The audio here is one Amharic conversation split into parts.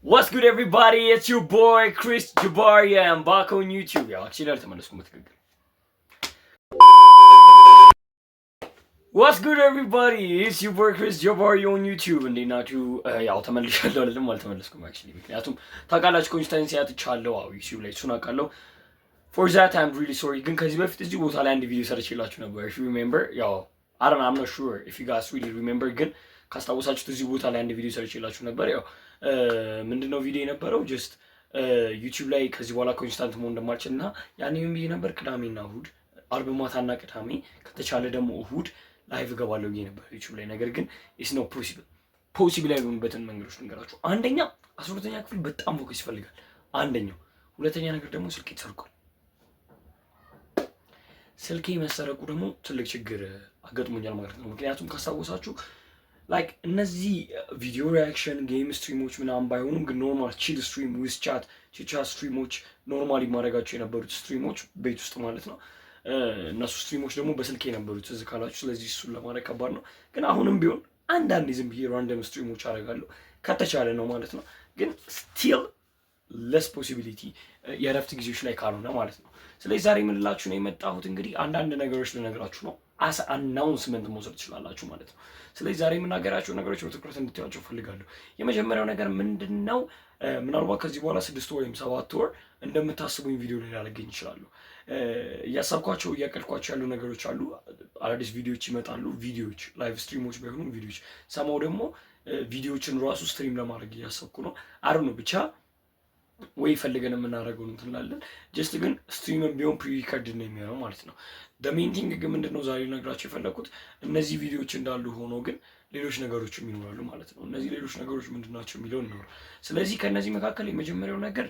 What's good, everybody? It's your boy Chris Jabaria. I'm back on YouTube. ያው አክቹሊ አልተመለስኩም በትክክል። What's good, everybody? It's your boy Chris Jabaria on YouTube. እንዴት ናችሁ? ያው ተመልሻለሁ አይደለም አልተመለስኩም አክቹሊ ምክንያቱም ታውቃላችሁ ኮንሲስተንሲ አጥቻለሁ። አዎ ዩቲዩብ ላይ እሱን አውቃለሁ። For that I'm really sorry። ግን ከዚህ በፊት እዚህ ቦታ ላይ አንድ ቪዲዮ ሰርቼላችሁ ነበር. If you remember, ያው I don't know, I'm not sure if you guys really remember ግን ካስታወሳችሁት እዚህ ቦታ ላይ አንድ ቪዲዮ ሰርቼላችሁ ነበር። ያው ምንድነው ቪዲዮ የነበረው ጀስት ዩቲዩብ ላይ ከዚህ በኋላ ኮንስታንት መሆን እንደማልችል እና ያኔ ምን ብዬ ነበር ቅዳሜና እሁድ አርብ ማታና ቅዳሜ ከተቻለ ደግሞ እሁድ ላይቭ እገባለሁ ብዬ ነበር ዩቲዩብ ላይ። ነገር ግን ኢትስ ኖት ፖሲብል ያልሆኑበትን መንገዶች ልንገራችሁ። አንደኛ 12ኛ ክፍል በጣም ፎከስ ይፈልጋል አንደኛው። ሁለተኛ ነገር ደግሞ ስልኬ ተሰርቋል። ስልኬ መሰረቁ ደግሞ ትልቅ ችግር አገጥሞኛል ማለት ነው። ምክንያቱም ካስታወሳችሁ ላይክ እነዚህ ቪዲዮ ሪያክሽን ጌም ስትሪሞች ምናምን ባይሆኑም ግን ኖርማል ቺል ስትሪም ዊዝ ቻት ስትሪሞች ኖርማሊ ማድረጋቸው የነበሩት ስትሪሞች ቤት ውስጥ ማለት ነው። እነሱ ስትሪሞች ደግሞ በስልክ የነበሩት እዚህ ካላችሁ፣ ስለዚህ እሱን ለማድረግ ከባድ ነው። ግን አሁንም ቢሆን አንዳንዴ ዝም ብዬ ራንደም ስትሪሞች አደርጋለሁ ከተቻለ ነው ማለት ነው። ግን ስቲል ለስ ፖሲቢሊቲ የእረፍት ጊዜዎች ላይ ካልሆነ ማለት ነው። ስለዚህ ዛሬ የምንላችሁ ነው የመጣሁት እንግዲህ አንዳንድ ነገሮች ልነግራችሁ ነው። አስ አናውንስመንት መውሰድ ትችላላችሁ ማለት ነው። ስለዚህ ዛሬ የምናገራቸው ነገሮች በትኩረት እንድታዩዋቸው ፈልጋለሁ። የመጀመሪያው ነገር ምንድን ነው? ምናልባት ከዚህ በኋላ 6 ወር ወይም 7 ወር እንደምታስቡኝ ቪዲዮ ላይ ላገኝ ይችላሉ። እያሰብኳቸው እያቀድኳቸው ያሉ ነገሮች አሉ። አዳዲስ ቪዲዮዎች ይመጣሉ። ቪዲዮዎች ላይቭ ስትሪሞች ባይሆኑ ቪዲዮዎች ሰማው ደግሞ ቪዲዮዎችን ራሱ ስትሪም ለማድረግ እያሰብኩ ነው። አሩ ነው ብቻ ወይ ፈልገን የምናደርገው እንትላለን። ጀስት ግን ስትሪምን ቢሆን ፕሪሪከርድ ነው የሚሆነው ማለት ነው። ሜን ቲንግ ግን ምንድነው ዛሬ ነግራችሁ የፈለኩት እነዚህ ቪዲዮዎች እንዳሉ ሆኖ ግን ሌሎች ነገሮችም ይኖራሉ ማለት ነው። እነዚህ ሌሎች ነገሮች ምንድናቸው የሚለው ነው። ስለዚህ ከነዚህ መካከል የመጀመሪያው ነገር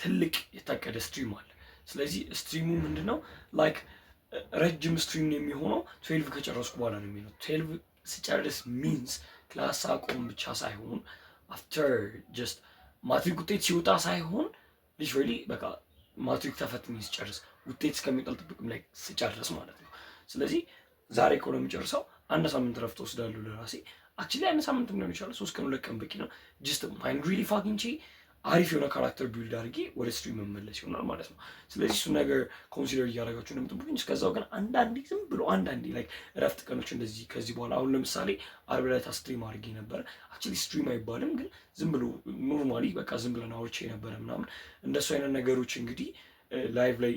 ትልቅ የታቀደ ስትሪም አለ። ስለዚህ ስትሪሙ ምንድነው ላይክ ረጅም ስትሪም ነው የሚሆነው። 12 ከጨረስኩ በኋላ ነው የሚሆነው። 12 ስጨርስ ሚንስ ክላስ አቆም ብቻ ሳይሆን አፍተር ጀስት ማትሪክ ውጤት ሲወጣ ሳይሆን ሊትራሊ በቃ ማትሪክ ተፈትኜ ስጨርስ ውጤት እስከሚጣል ጥብቅም ላይ ስጨርስ ማለት ነው። ስለዚህ ዛሬ እኮ ነው የሚጨርሰው። አንድ ሳምንት ረፍት ወስዳለሁ ለራሴ። አክቹሊ አንድ ሳምንት ሊሆን ይችላል፣ 3 ቀን 2 ቀን በቂ ነው። ጀስት ማይንድ ሪሊ ፋኪንግ አሪፍ የሆነ ካራክተር ቢልድ አድርጌ ወደ ስትሪም መመለስ ይሆናል ማለት ነው። ስለዚህ እሱ ነገር ኮንሲደር እያደረጋችሁ እንደምትጠብቁኝ። እስከዛው ግን አንዳንዴ ዝም ብሎ አንዳንዴ ላይክ እረፍት ቀኖች እንደዚህ ከዚህ በኋላ አሁን ለምሳሌ አርብ ዕለት ስትሪም አድርጌ ነበረ። አክቹሊ ስትሪም አይባልም ግን ዝም ብሎ ኖርማሊ በቃ ዝም ብለን አውርቼ ነበረ ምናምን እንደሱ አይነት ነገሮች እንግዲህ ላይቭ ላይ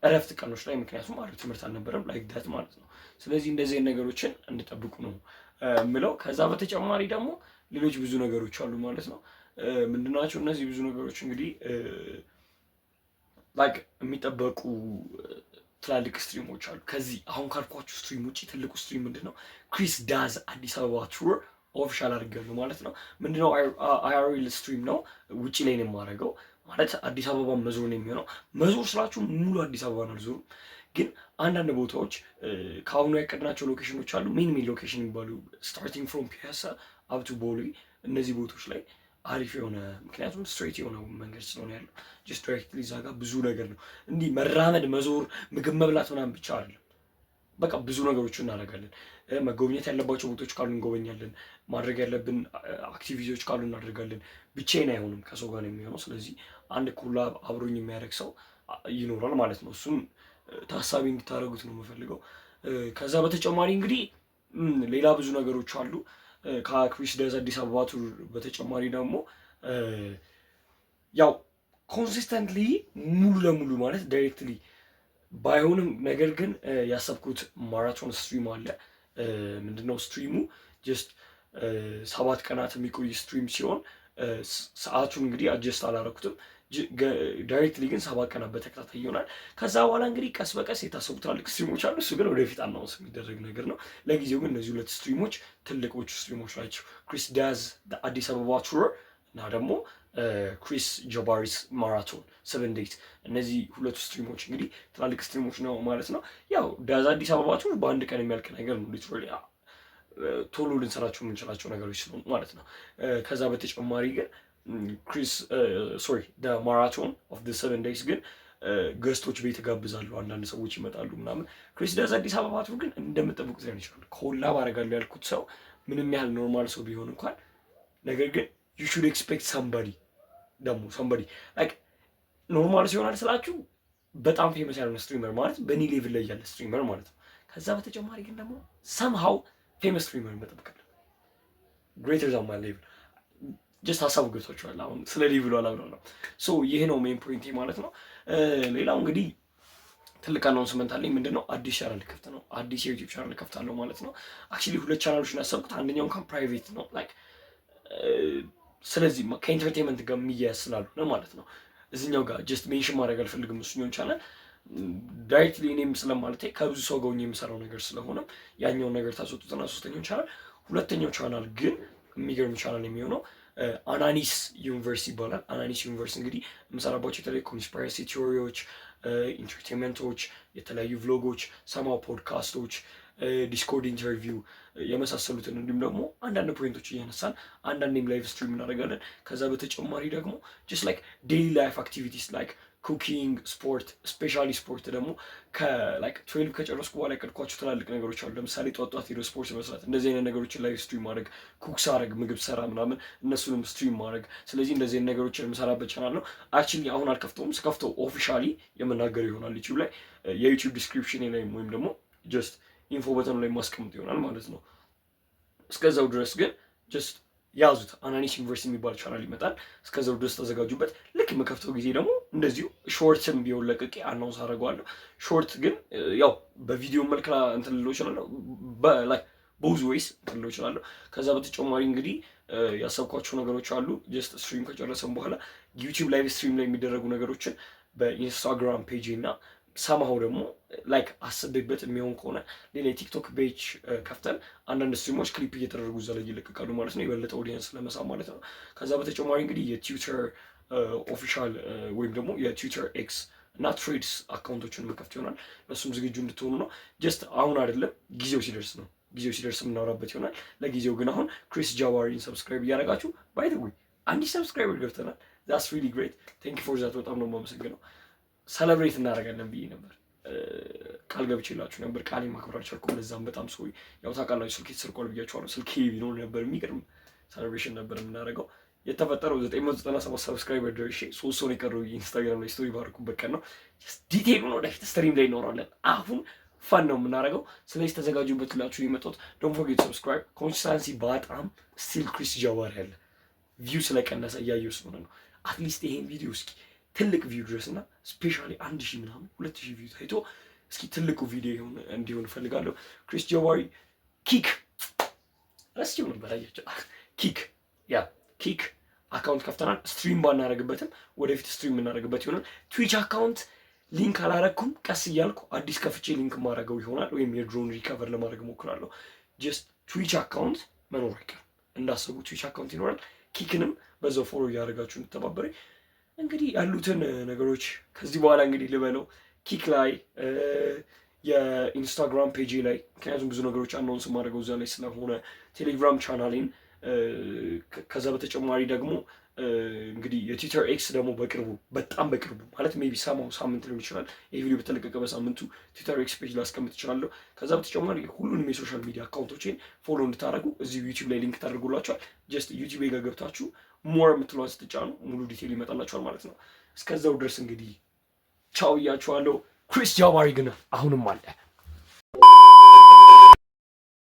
እረፍት ቀኖች ላይ ምክንያቱም አሪፍ ትምህርት አልነበረም ላይክ ዳት ማለት ነው። ስለዚህ እንደዚህ ነገሮችን እንድጠብቁ ነው የምለው። ከዛ በተጨማሪ ደግሞ ሌሎች ብዙ ነገሮች አሉ ማለት ነው። ምንድናቸው እነዚህ ብዙ ነገሮች? እንግዲህ ላይክ የሚጠበቁ ትላልቅ ስትሪሞች አሉ። ከዚህ አሁን ካልኳችሁ ስትሪም ውጭ ትልቁ ስትሪም ምንድነው? ክሪስ ዳዝ አዲስ አበባ ቱር ኦፊሻል አድርገን ማለት ነው። ምንድነው? አይአርኤል ስትሪም ነው። ውጭ ላይ ነው የማደርገው ማለት አዲስ አበባ መዞር ነው የሚሆነው። መዞር ስላችሁ ሙሉ አዲስ አበባን አልዞሩም፣ ግን አንዳንድ ቦታዎች ከአሁኑ ያቀድናቸው ሎኬሽኖች አሉ። ሜን ሎኬሽን የሚባሉ ስታርቲንግ ፍሮም ፒያሳ አፕቱ ቦሌ፣ እነዚህ ቦታዎች ላይ አሪፍ የሆነ ምክንያቱም ስትሬት የሆነ መንገድ ስለሆነ ያለው ጀስት ዳይሬክትሊ እዛ ጋር ብዙ ነገር ነው። እንዲህ መራመድ፣ መዞር፣ ምግብ መብላት ምናምን ብቻ አይደለም። በቃ ብዙ ነገሮች እናደርጋለን። መጎብኘት ያለባቸው ቦታዎች ካሉ እንጎበኛለን። ማድረግ ያለብን አክቲቪቲዎች ካሉ እናደርጋለን። ብቻዬን አይሆንም፣ ከሰው ጋር ነው የሚሆነው። ስለዚህ አንድ ኮላብ አብሮኝ የሚያደርግ ሰው ይኖራል ማለት ነው። እሱም ታሳቢ እንድታደርጉት ነው የምፈልገው። ከዛ በተጨማሪ እንግዲህ ሌላ ብዙ ነገሮች አሉ። ከክሪስ ዳዝ አዲስ አበባ ቱር በተጨማሪ ደግሞ ያው ኮንሲስተንትሊ ሙሉ ለሙሉ ማለት ዳይሬክትሊ ባይሆንም ነገር ግን ያሰብኩት ማራቶን ስትሪም አለ። ምንድነው ስትሪሙ? ጀስት 7 ቀናት የሚቆይ ስትሪም ሲሆን ሰዓቱን እንግዲህ አጀስት አላረኩትም። ዳይሬክትሊ ግን 7 ቀናት በተከታታይ ይሆናል። ከዛ በኋላ እንግዲህ ቀስ በቀስ የታሰቡ ትላልቅ ስትሪሞች አሉ። እሱ ግን ወደፊት አናውንስ የሚደረግ ነገር ነው። ለጊዜው ግን እነዚህ 2 ስትሪሞች ትልቆቹ ስትሪሞች ናቸው። ክሪስ ዳዝ አዲስ አበባ ቱር እና ደግሞ ክሪስ ጃባሪስ ማራቶን 7 ዴይዝ። እነዚህ 2 ስትሪሞች እንግዲህ ትላልቅ ስትሪሞች ነው ማለት ነው። ያው ዳዝ አዲስ አበባ ቱር በአንድ ቀን የሚያልቅ ነገር ነው። ሊትራሊ ቶሎ ልንሰራቸው የምንችላቸው ነገሮች ስለሆኑ ማለት ነው። ከዛ በተጨማሪ ግን ክሪስ ማራቶን ኦፍ 7 ዴይዝ ግን ገስቶች ቤት ጋብዛሉ። አንዳንድ ሰዎች ይመጣሉ ምናምን። ክሪስ ዳዝ አዲስ አበባ ቱር ግን እንደምጠብቁት ሊሆን ይችላል። ኮላብ አደርጋለሁ ያልኩት ሰው ምንም ያህል ኖርማል ሰው ቢሆን እንኳን ነገር ግን you should expect somebody ደግሞ somebody like ኖርማል ሲሆናል ስላችሁ በጣም ፌመስ ያልሆነ ስትሪመር ማለት በእኔ ሌቭል ላይ ያለ ስትሪመር ማለት ነው። ከዛ በተጨማሪ ግን ደግሞ somehow ፌመስ ስትሪመር መጠበቅ አለ greater than my level ጀስት ሀሳቡ ገብቷችኋል። አሁን ስለ ሌቭሉ አላብራራም ነው። ሶ ይሄ ነው ሜን ፖይንቴ ማለት ነው። ሌላው እንግዲህ ትልቅ አናውንስመንት አለኝ። ምንድነው? አዲስ ቻናል ልከፍት ነው። አዲስ የዩቲዩብ ቻናል ልከፍታለሁ ማለት ነው። አክቹሊ 2 ቻናሎችን ያሰብኩት አንደኛው እንኳን ፕራይቬት ነው ላይክ ስለዚህ ከኢንተርቴንመንት ጋር የሚያያዝ ስላልሆነ ማለት ነው። እዚህኛው ጋር ጀስት ሜንሽን ማድረግ አልፈልግም እሱኛውን ቻናል ዳይሬክትሊ እኔም ስለማለቴ ከብዙ ሰው ጋር የሚሰራው ነገር ስለሆነ ያኛውን ነገር ታስወጡትና ሶስተኛው ቻናል ሁለተኛው ቻናል ግን የሚገርም ቻናል የሚሆነው አናኒስ ዩኒቨርስ ይባላል። አናኒስ ዩኒቨርስ እንግዲህ የምሰራባቸው የተለያዩ ኮንስፓይረሲ ቲዎሪዎች፣ ኢንተርቴንመንቶች፣ የተለያዩ ቭሎጎች፣ ሰማው ፖድካስቶች፣ ዲስኮርድ ኢንተርቪው የመሳሰሉትን እንዲሁም ደግሞ አንዳንድ ፖይንቶች እያነሳን አንዳንዴም ላይቭ ስትሪም እናደርጋለን። ከዛ በተጨማሪ ደግሞ ጀስት ላይክ ዴይሊ ላይፍ አክቲቪቲስ ላይክ ኩኪንግ፣ ስፖርት ስፔሻሊ ስፖርት ደግሞ ከላይክ 12 ከጨረስኩ በኋላ ያቀድኳቸው ትላልቅ ነገሮች አሉ። ለምሳሌ ጧት ሄዶ ስፖርት መስራት፣ እንደዚህ አይነት ነገሮችን ላይቭ ስትሪም ማድረግ፣ ኩክ ሳረግ፣ ምግብ ሰራ ምናምን እነሱንም ስትሪም ማድረግ። ስለዚህ እንደዚህ አይነት ነገሮችን የምሰራበት ቻናል ነው። አክቹሊ አሁን አልከፍተውም፣ ስከፍተው ኦፊሻሊ የምናገር ይሆናል ዩቲዩብ ላይ የዩቲዩብ ዲስክሪፕሽን ላይ ወይም ደግሞ ጀስት ኢንፎ በተኑ ላይ ማስቀምጥ ይሆናል ማለት ነው። እስከዛው ድረስ ግን ጀስት ያዙት። አናኒስ ዩኒቨርሲቲ የሚባል ቻናል ይመጣል። እስከዛው ድረስ ተዘጋጁበት። ልክ የምከፍተው ጊዜ ደግሞ እንደዚሁ ሾርትም ቢሆን ለቅቄ አናውንስ አደርገዋለሁ። ሾርት ግን ያው በቪዲዮ መልክ እንትን ልለው እችላለሁ፣ በብዙ ወይስ እንትን ልለው እችላለሁ። ከዛ በተጨማሪ እንግዲህ ያሰብኳቸው ነገሮች አሉ። ጀስት ስትሪም ከጨረሰን በኋላ ዩቲዩብ ላይቭ ስትሪም ላይ የሚደረጉ ነገሮችን በኢንስታግራም ፔጅ እና ሰማው ደግሞ ላይክ አስቤበት የሚሆን ከሆነ ሌላ የቲክቶክ ፔጅ ከፍተን አንዳንድ ስትሪሞች ክሊፕ እየተደረጉ እዛ ላይ ይለቀቃሉ ማለት ነው፣ የበለጠ ኦዲየንስ ለመሳብ ማለት ነው። ከዛ በተጨማሪ እንግዲህ የትዊተር ኦፊሻል ወይም ደግሞ የትዊተር ኤክስ እና ትሬድስ አካውንቶችን መከፍት ይሆናል። ለእሱም ዝግጁ እንድትሆኑ ነው። ጀስት አሁን አይደለም፣ ጊዜው ሲደርስ ነው። ጊዜው ሲደርስ የምናወራበት ይሆናል። ለጊዜው ግን አሁን ክሪስ ጃዋሪን ሰብስክራይብ እያደረጋችሁ ባይ ዘ ዌይ አንዲት ሰብስክራይበር ገብተናል። ዛትስ ሪሊ ግሬት ቴንክ ዩ ፎር ዛት። በጣም ነው የማመሰግነው። ሰለብሬት እናደርጋለን ብዬ ነበር ቃል ገብቼላችሁ ነበር። ቃሌ ማክበር አልቻልኩም። ለዛም በጣም ሰው ያው ታውቃላችሁ ስልኬ ተሰርቋል ብያችኋለሁ። ስልኬ ቢኖር ነበር የሚገርም ሰለብሬሽን ነበር የምናደርገው። የተፈጠረው 997 ሰብስክራይበር ደርሼ 3 ሰው ነው የቀረው። ኢንስታግራም ላይ ስቶሪ ባርኩበት ቀን ነው። ዲቴይሉን ወደፊት ስትሪም ላይ ይኖራለን። አሁን ፈን ነው የምናደርገው። ስለዚህ ተዘጋጁበት ላችሁ የመጣሁት። ዶንት ፎርጌት ሰብስክራይብ። ኮንሲስታንሲ በጣም ስቲል ክሪስ ጃዋሪ ያለ ቪው ስለቀነሰ እያየሁ ስለሆነ ነው። አትሊስት ይሄን ቪዲዮ እስኪ ትልቅ ቪው ድረስ እና ስፔሻሊ 1000 ምናምን 2000 ቪው ታይቶ እስኪ ትልቁ ቪዲዮ እንዲሆን እፈልጋለሁ። ክሪስ ጃዋሪ ኪክ ረስቼው ነበር አያችሁ። ኪክ አካውንት ከፍተናል። ስትሪም ባናደርግበትም ወደፊት ስትሪም የምናደርግበት ይሆናል። ትዊች አካውንት ሊንክ አላረኩም። ቀስ እያልኩ አዲስ ከፍቼ ሊንክ ማድረገው ይሆናል፣ ወይም የድሮን ሪከቨር ለማድረግ እሞክራለሁ። ጀስት ትዊች አካውንት መኖር አይቀርም እንዳሰቡ ትዊች አካውንት ይኖራል። ኪክንም በዛው ፎሎ እያደረጋችሁ እንድተባበረኝ እንግዲህ ያሉትን ነገሮች ከዚህ በኋላ እንግዲህ ልበለው ኪክ ላይ የኢንስታግራም ፔጅ ላይ ምክንያቱም ብዙ ነገሮች አናውንስ ማድረገው እዛ ላይ ስለሆነ ቴሌግራም ቻናሌን ከዛ በተጨማሪ ደግሞ እንግዲህ የትዊተር ኤክስ ደግሞ በቅርቡ በጣም በቅርቡ ማለት ሜይ ቢ ሳምንት ሊሆን ይችላል ይህ ቪዲዮ በተለቀቀ በሳምንቱ ትዊተር ኤክስ ፔጅ ላስቀምጥ እችላለሁ። ከዛ በተጨማሪ ሁሉንም የሶሻል ሚዲያ አካውንቶችን ፎሎ እንድታደርጉ እዚሁ ዩቲዩብ ላይ ሊንክ ታደርጉላችኋል። ጀስት ዩቲዩብ ጋር ገብታችሁ ሞር የምትለዋን ስትጫኑ ሙሉ ዲቴል ይመጣላችኋል ማለት ነው። እስከዛው ድረስ እንግዲህ ቻው እያችኋለሁ። ክሪስ ጃዋሪ ግን አሁንም አለ።